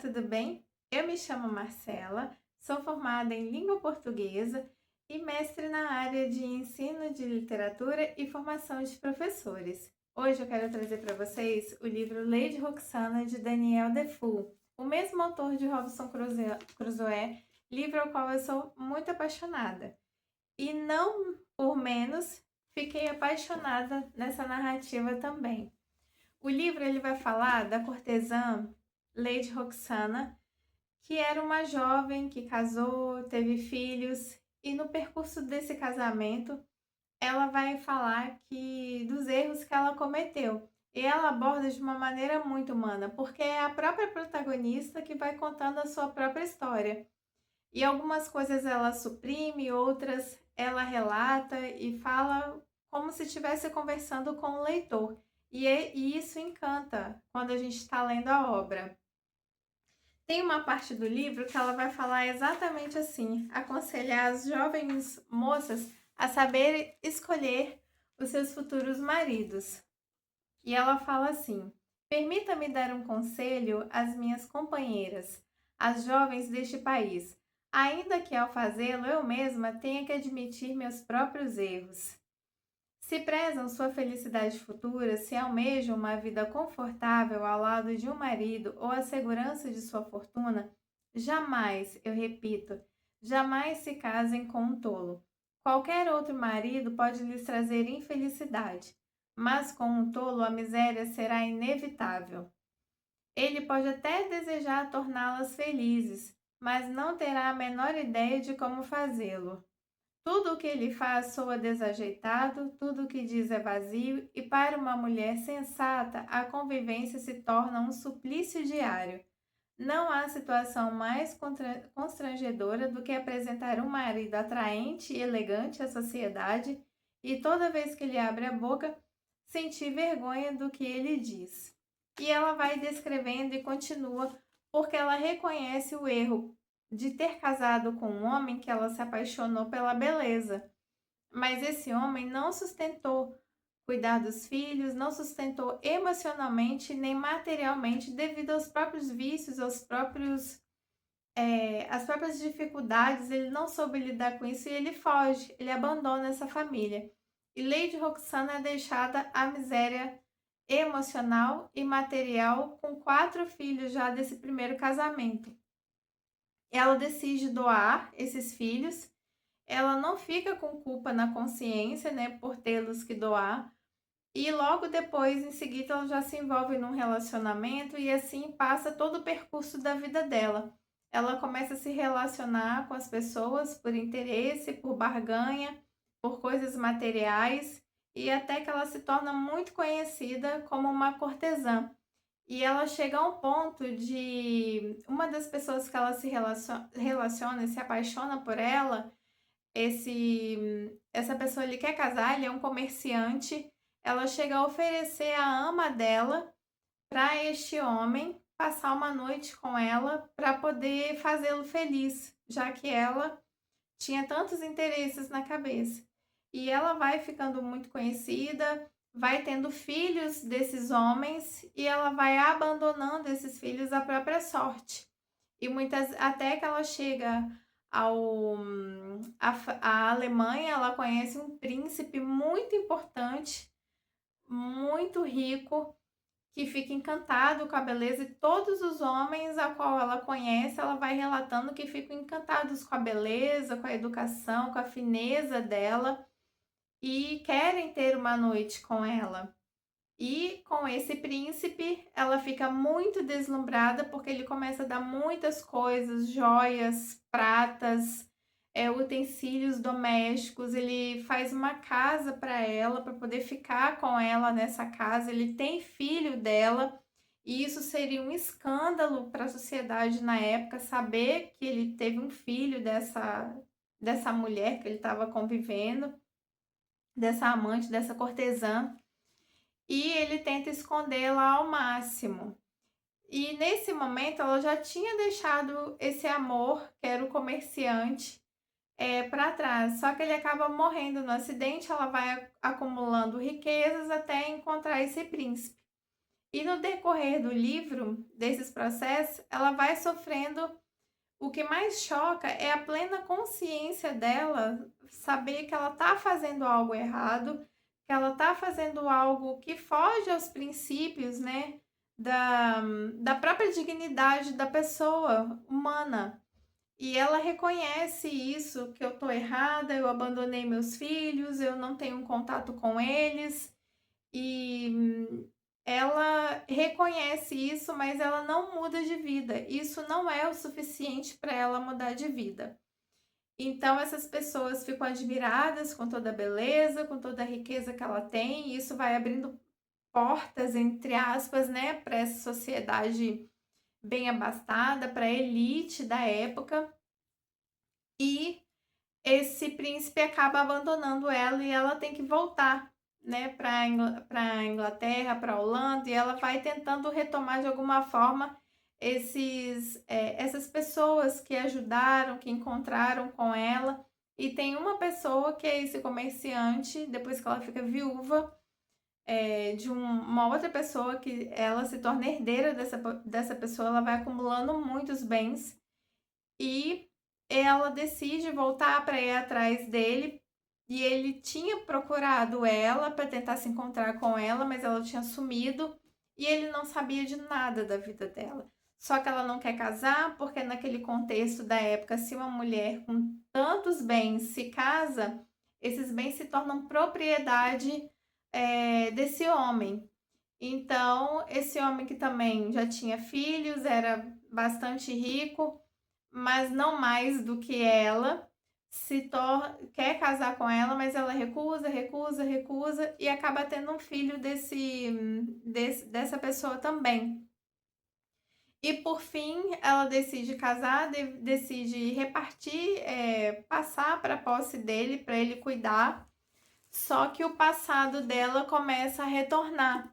tudo bem? Eu me chamo Marcela, sou formada em língua portuguesa e mestre na área de ensino de literatura e formação de professores. Hoje eu quero trazer para vocês o livro Lady Roxana, de Daniel Defoe, o mesmo autor de Robinson Crusoe, livro ao qual eu sou muito apaixonada. E não por menos, fiquei apaixonada nessa narrativa também. O livro ele vai falar da cortesã Lady Roxana, que era uma jovem que casou, teve filhos, e no percurso desse casamento, ela vai falar que dos erros que ela cometeu. E ela aborda de uma maneira muito humana, porque é a própria protagonista que vai contando a sua própria história. E algumas coisas ela suprime, outras ela relata e fala como se estivesse conversando com o leitor. E isso encanta quando a gente está lendo a obra. Tem uma parte do livro que ela vai falar exatamente assim, aconselhar as jovens moças a saber escolher os seus futuros maridos. E ela fala assim: permita-me dar um conselho às minhas companheiras, as jovens deste país, ainda que ao fazê-lo eu mesma tenha que admitir meus próprios erros. Se prezam sua felicidade futura, se almejam uma vida confortável ao lado de um marido ou a segurança de sua fortuna, jamais, eu repito, jamais se casem com um tolo. Qualquer outro marido pode lhes trazer infelicidade, mas com um tolo a miséria será inevitável. Ele pode até desejar torná-las felizes, mas não terá a menor ideia de como fazê-lo. Tudo o que ele faz soa desajeitado, tudo o que diz é vazio, e para uma mulher sensata, a convivência se torna um suplício diário. Não há situação mais constrangedora do que apresentar um marido atraente e elegante à sociedade e toda vez que ele abre a boca, sentir vergonha do que ele diz. E ela vai descrevendo e continua, porque ela reconhece o erro de ter casado com um homem que ela se apaixonou pela beleza. Mas esse homem não sustentou cuidar dos filhos, não sustentou emocionalmente nem materialmente devido aos próprios vícios, às próprias dificuldades. Ele não soube lidar com isso e ele foge, ele abandona essa família. E Lady Roxana é deixada à miséria emocional e material com 4 filhos já desse primeiro casamento. Ela decide doar esses filhos. Ela não fica com culpa na consciência, né, por tê-los que doar. E logo depois, em seguida, ela já se envolve num relacionamento e assim passa todo o percurso da vida dela. Ela começa a se relacionar com as pessoas por interesse, por barganha, por coisas materiais e até que ela se torna muito conhecida como uma cortesã. E ela chega a um ponto de uma das pessoas que ela se relaciona e se apaixona por ela, essa pessoa ele quer casar, ele é um comerciante. Ela chega a oferecer a ama dela para este homem passar uma noite com ela para poder fazê-lo feliz, já que ela tinha tantos interesses na cabeça. E ela vai ficando muito conhecida, vai tendo filhos desses homens e ela vai abandonando esses filhos à própria sorte. E muitas até que ela chega ao a Alemanha, ela conhece um príncipe muito importante, muito rico, que fica encantado com a beleza, e todos os homens a qual ela conhece, ela vai relatando que ficam encantados com a beleza, com a educação, com a fineza dela e querem ter uma noite com ela. E com esse príncipe, ela fica muito deslumbrada porque ele começa a dar muitas coisas, joias, pratas, utensílios domésticos. Ele faz uma casa para ela, para poder ficar com ela nessa casa. Ele tem filho dela, e isso seria um escândalo para a sociedade na época, saber que ele teve um filho dessa mulher que ele estava convivendo, dessa amante, dessa cortesã. E ele tenta escondê-la ao máximo. E nesse momento ela já tinha deixado esse amor, que era o comerciante, para trás. Só que ele acaba morrendo no acidente, ela vai acumulando riquezas até encontrar esse príncipe. E no decorrer do livro, desses processos, ela vai sofrendo. O que mais choca é a plena consciência dela saber que ela tá fazendo algo errado, que ela tá fazendo algo que foge aos princípios, né, da, da própria dignidade da pessoa humana. E ela reconhece isso, que eu tô errada, eu abandonei meus filhos, eu não tenho contato com eles. E ela reconhece isso, mas ela não muda de vida. Isso não é o suficiente para ela mudar de vida. Então, essas pessoas ficam admiradas com toda a beleza, com toda a riqueza que ela tem, e isso vai abrindo portas, entre aspas, né, para essa sociedade bem abastada, para a elite da época. E esse príncipe acaba abandonando ela e ela tem que voltar, né, para Inglaterra, para Holanda, e ela vai tentando retomar de alguma forma essas pessoas que ajudaram, que encontraram com ela. E tem uma pessoa que é esse comerciante, depois que ela fica viúva, de uma outra pessoa, que ela se torna herdeira dessa pessoa, ela vai acumulando muitos bens e ela decide voltar para ir atrás dele. E ele tinha procurado ela para tentar se encontrar com ela, mas ela tinha sumido e ele não sabia de nada da vida dela. Só que ela não quer casar porque naquele contexto da época, se uma mulher com tantos bens se casa, esses bens se tornam propriedade desse homem. Então, esse homem que também já tinha filhos, era bastante rico, mas não mais do que ela, quer casar com ela, mas ela recusa, recusa, recusa e acaba tendo um filho dessa pessoa também. E por fim, ela decide casar, decide repartir, passar para a posse dele, para ele cuidar. Só que o passado dela começa a retornar,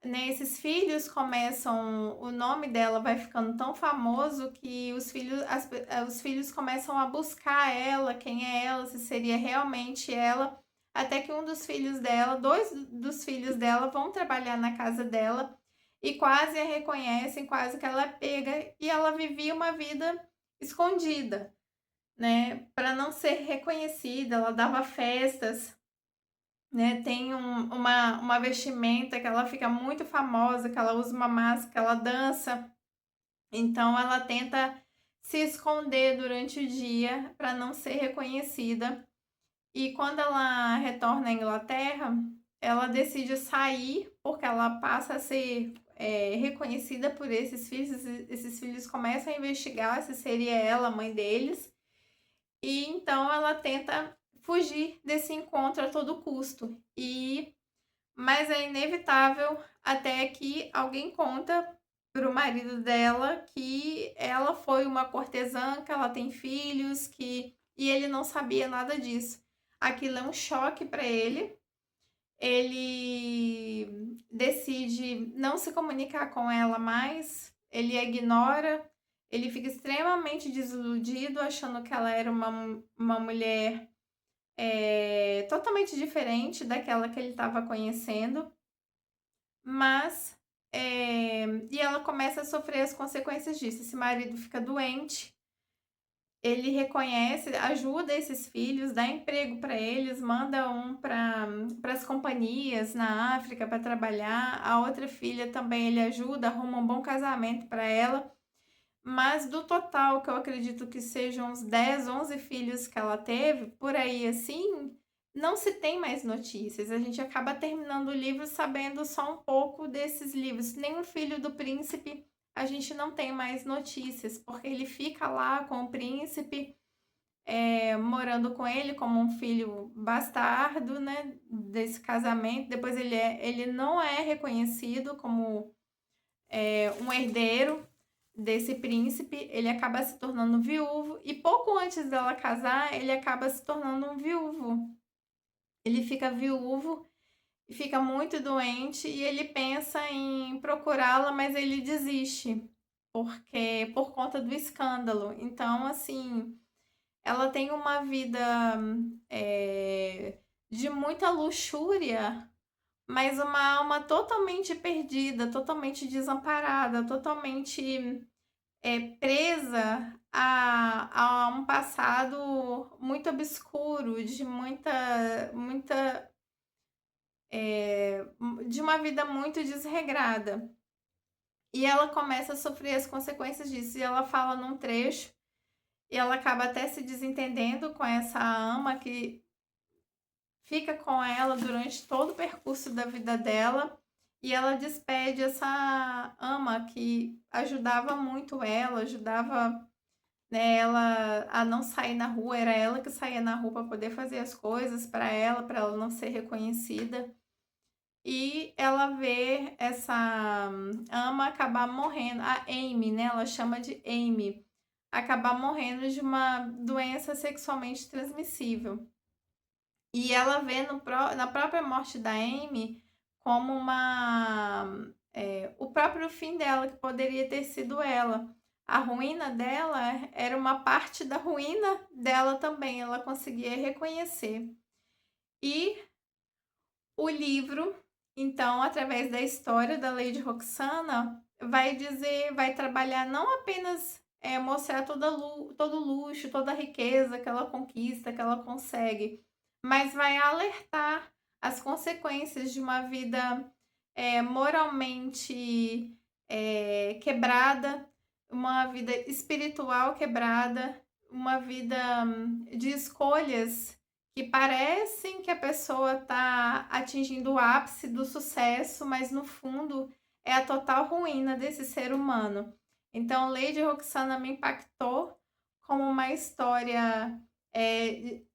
né? Esses filhos começam, o nome dela vai ficando tão famoso que os filhos começam a buscar ela, quem é ela, se seria realmente ela, até que um dos filhos dela, dois dos filhos dela vão trabalhar na casa dela e quase a reconhecem, quase que ela é pega, e ela vivia uma vida escondida, né, para não ser reconhecida. Ela dava festas, né? Tem uma vestimenta que ela fica muito famosa, que ela usa uma máscara, ela dança. Então ela tenta se esconder durante o dia para não ser reconhecida. E quando ela retorna à Inglaterra, ela decide sair porque ela passa a ser reconhecida por esses filhos. Esses filhos começam a investigar se seria ela a mãe deles. E então ela tenta fugir desse encontro a todo custo. Mas é inevitável até que alguém conta pro marido dela que ela foi uma cortesã, que ela tem filhos, e ele não sabia nada disso. Aquilo é um choque para ele. Ele decide não se comunicar com ela mais, ele a ignora, ele fica extremamente desiludido, achando que ela era uma mulher totalmente diferente daquela que ele estava conhecendo, mas e ela começa a sofrer as consequências disso. Esse marido fica doente, ele reconhece, ajuda esses filhos, dá emprego para eles, manda um para as companhias na África para trabalhar. A outra filha também ele ajuda, arruma um bom casamento para ela. Mas do total, que eu acredito que sejam uns 10, 11 filhos que ela teve, por aí assim, não se tem mais notícias. A gente acaba terminando o livro sabendo só um pouco desses livros. Nenhum filho do príncipe a gente não tem mais notícias, porque ele fica lá com o príncipe, morando com ele como um filho bastardo, né, desse casamento. Depois ele não é reconhecido como um herdeiro desse príncipe, ele acaba se tornando viúvo e pouco antes dela casar, ele acaba se tornando um viúvo. Ele fica viúvo e fica muito doente e ele pensa em procurá-la, mas ele desiste, porque por conta do escândalo. Então, assim, ela tem uma vida de muita luxúria mas uma alma totalmente perdida, totalmente desamparada, totalmente presa a um passado muito obscuro, de de uma vida muito desregrada. E ela começa a sofrer as consequências disso. E ela fala num trecho, e ela acaba até se desentendendo com essa ama que fica com ela durante todo o percurso da vida dela. E ela despede essa ama que ajudava muito ela, ajudava, né, ela a não sair na rua, era ela que saía na rua para poder fazer as coisas para ela não ser reconhecida. E ela vê essa ama acabar morrendo, a Amy, né? Ela chama de Amy, acabar morrendo de uma doença sexualmente transmissível. E ela vê na própria morte da Amy como o próprio fim dela, que poderia ter sido ela. A ruína dela era uma parte da ruína dela também, ela conseguia reconhecer. E o livro, então, através da história da Lady Roxana, vai trabalhar não apenas mostrar todo o luxo, toda a riqueza que ela conquista, que ela consegue, mas vai alertar as consequências de uma vida moralmente quebrada, uma vida espiritual quebrada, uma vida de escolhas que parecem que a pessoa está atingindo o ápice do sucesso, mas no fundo é a total ruína desse ser humano. Então, Lady Roxana me impactou como uma história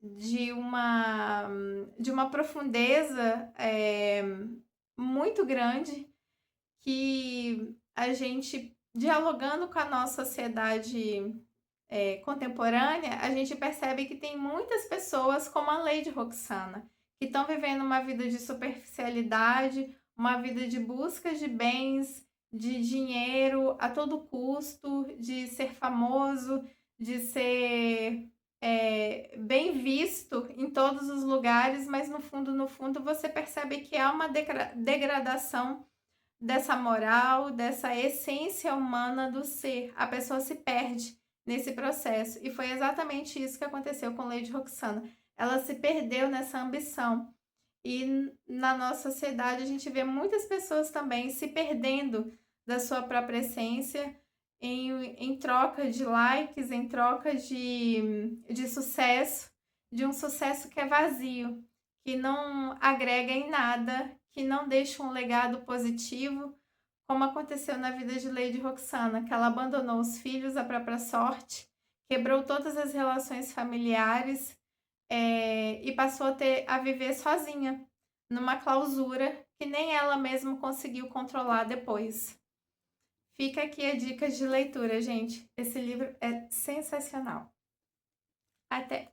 de uma profundeza muito grande, que a gente, dialogando com a nossa sociedade contemporânea, a gente percebe que tem muitas pessoas como a Lady Roxana, que estão vivendo uma vida de superficialidade, uma vida de busca de bens, de dinheiro a todo custo, de ser famoso, de ser bem visto em todos os lugares, mas no fundo, você percebe que há uma degradação dessa moral, dessa essência humana do ser. A pessoa se perde nesse processo. E foi exatamente isso que aconteceu com Lady Roxana. Ela se perdeu nessa ambição. E na nossa sociedade a gente vê muitas pessoas também se perdendo da sua própria essência em troca de likes, em troca de sucesso, de um sucesso que é vazio, que não agrega em nada, que não deixa um legado positivo, como aconteceu na vida de Lady Roxana, que ela abandonou os filhos à própria sorte, quebrou todas as relações familiares e passou a viver sozinha, numa clausura que nem ela mesma conseguiu controlar depois. Fica aqui a dica de leitura, gente. Esse livro é sensacional. Até!